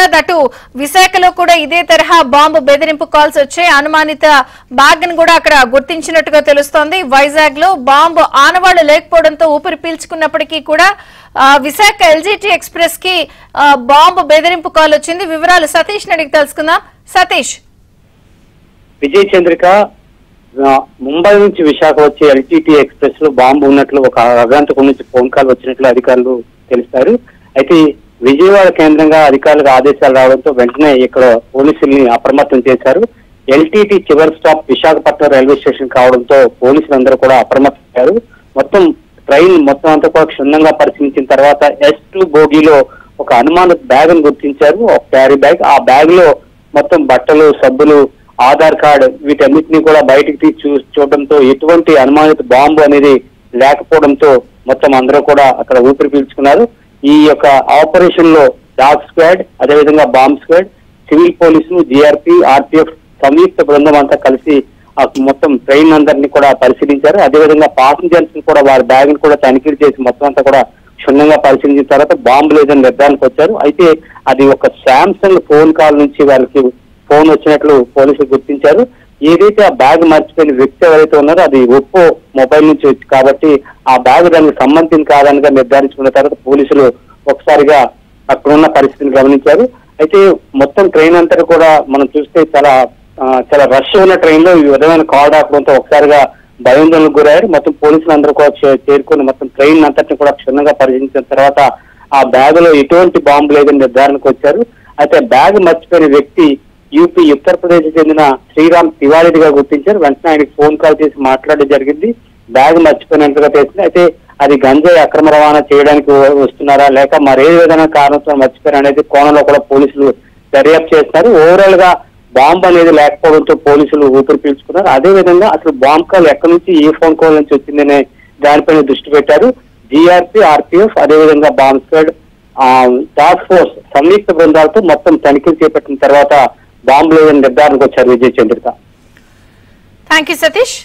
ప్రసాద్, అటు విశాఖలో కూడా ఇదే తరహా బాంబు బెదిరింపు కాల్స్ వచ్చాయి. అనుమానిత బ్యాగ్ ను కూడా అక్కడ గుర్తించినట్టుగా తెలుస్తోంది. వైజాగ్ లో బాంబు ఆనవాళ్లు లేకపోవడంతో ఊపిరి పీల్చుకున్నప్పటికీ కూడా విశాఖ ఎల్జీటీ ఎక్స్ప్రెస్ కి బాంబు బెదిరింపు కాల్ వచ్చింది. వివరాలు సతీష్ అడిగి తెలుసుకుందాం. సతీష్. విజయ్ చంద్రిక, ముంబై నుంచి విశాఖ వచ్చే ఎల్టీటీ ఎక్స్ప్రెస్ లో బాంబు ఉన్నట్లు ఒక అగాంతకం నుంచి ఫోన్ కాల్ వచ్చినట్లు అధికారులు తెలుస్తారు. అయితే విజయవాడ కేంద్రంగా అధికారులకు ఆదేశాలు రావడంతో వెంటనే ఇక్కడ పోలీసుల్ని అప్రమత్తం చేశారు. ఎల్టీటీ చివరి స్టాప్ విశాఖపట్నం రైల్వే స్టేషన్ కావడంతో పోలీసులందరూ కూడా అప్రమత్తమయ్యారు. మొత్తం ట్రైన్ మొత్తం అంతా కూడా క్షుణ్ణంగా పరిశీలించిన తర్వాత S2 బోగీలో ఒక అనుమాన బ్యాగ్ ను గుర్తించారు, ఒక క్యారీ బ్యాగ్. ఆ బ్యాగ్ లో మొత్తం బట్టలు, సబ్బులు, ఆధార్ కార్డు వీటన్నిటిని కూడా బయటికి తీసి చూడడంతో ఎటువంటి అనుమానిత బాంబు అనేది లేకపోవడంతో మొత్తం అందరూ కూడా అక్కడ ఊపిరి పీల్చుకున్నారు. ఈ యొక్క ఆపరేషన్ లో డాగ్ స్క్వాడ్, అదేవిధంగా బాంబ్ స్క్వాడ్, సివిల్ పోలీసులు, జీఆర్పీ, ఆర్పీఎఫ్ సంయుక్త బృందం అంతా కలిసి మొత్తం ట్రైన్ అందరినీ కూడా పరిశీలించారు. అదేవిధంగా ప్యాసింజర్స్ కూడా వారి బ్యాగ్ ని కూడా తనిఖీలు చేసి మొత్తం అంతా కూడా క్షుణ్ణంగా పరిశీలించిన తర్వాత బాంబు లేదని నిర్ధారణకు వచ్చారు. అయితే అది ఒక శాంసంగ్ ఫోన్ కాల్ నుంచి వాళ్ళకి ఫోన్ వచ్చినట్లు పోలీసులు గుర్తించారు. ఏదైతే ఆ బ్యాగ్ మర్చిపోయిన వ్యక్తి ఎవరైతే ఉన్నారో అది ఒప్పో మొబైల్ నుంచి వచ్చి కాబట్టి ఆ బ్యాగ్ దానికి సంబంధించిన కాదనిగా నిర్ధారించుకున్న తర్వాత పోలీసులు ఒకసారిగా అక్కడున్న పరిస్థితిని గమనించారు. అయితే మొత్తం ట్రైన్ అంతా కూడా మనం చూస్తే చాలా రష్ ఉన్న ట్రైన్ లో ఈ విధమైన కాల్ రావడంతో ఒకసారిగా భయాందోళనకు గురయ్యారు. మొత్తం పోలీసులు అందరూ కూడా చేరుకుని మొత్తం ట్రైన్ అంతటిని కూడా క్షుణ్ణంగా పరిశీలించిన తర్వాత ఆ బ్యాగ్ లో ఎటువంటి బాంబు లేదని నిర్ధారణకు వచ్చారు. అయితే బ్యాగ్ మర్చిపోయిన వ్యక్తి యూపీ ఉత్తరప్రదేశ్ చెందిన శ్రీరామ్ తివారీగా గుర్తించారు. వెంటనే ఆయనకి ఫోన్ కాల్ చేసి మాట్లాడడం జరిగింది. బ్యాగ్ మర్చిపోయినట్లుగా తెలిసింది. అయితే అది గంజాయి అక్రమ రవాణా చేయడానికి వస్తున్నారా లేక మరే విధంగా కారణంతో మర్చిపోయారు అనేది కోణంలో కూడా పోలీసులు దర్యాప్తు చేస్తున్నారు. ఓవరాల్ గా బాంబు అనేది లేకపోవడంతో పోలీసులు ఊపిరి పీల్చుకున్నారు. అదేవిధంగా అసలు బాంబు కాల్ ఎక్కడి నుంచి, ఏ ఫోన్ కాల్ నుంచి వచ్చిందనే దానిపైన దృష్టి పెట్టారు. జీఆర్పీ, ఆర్పీఎఫ్, అదేవిధంగా బాంబ్ స్క్వాడ్, టాస్క్ ఫోర్స్ సంయుక్త బృందాలతో మొత్తం తనిఖీలు చేపట్టిన తర్వాత బాంబు లేదని నిర్ధారణకు వచ్చారు. విజయ్ చంద్రిక. Thank you Satish.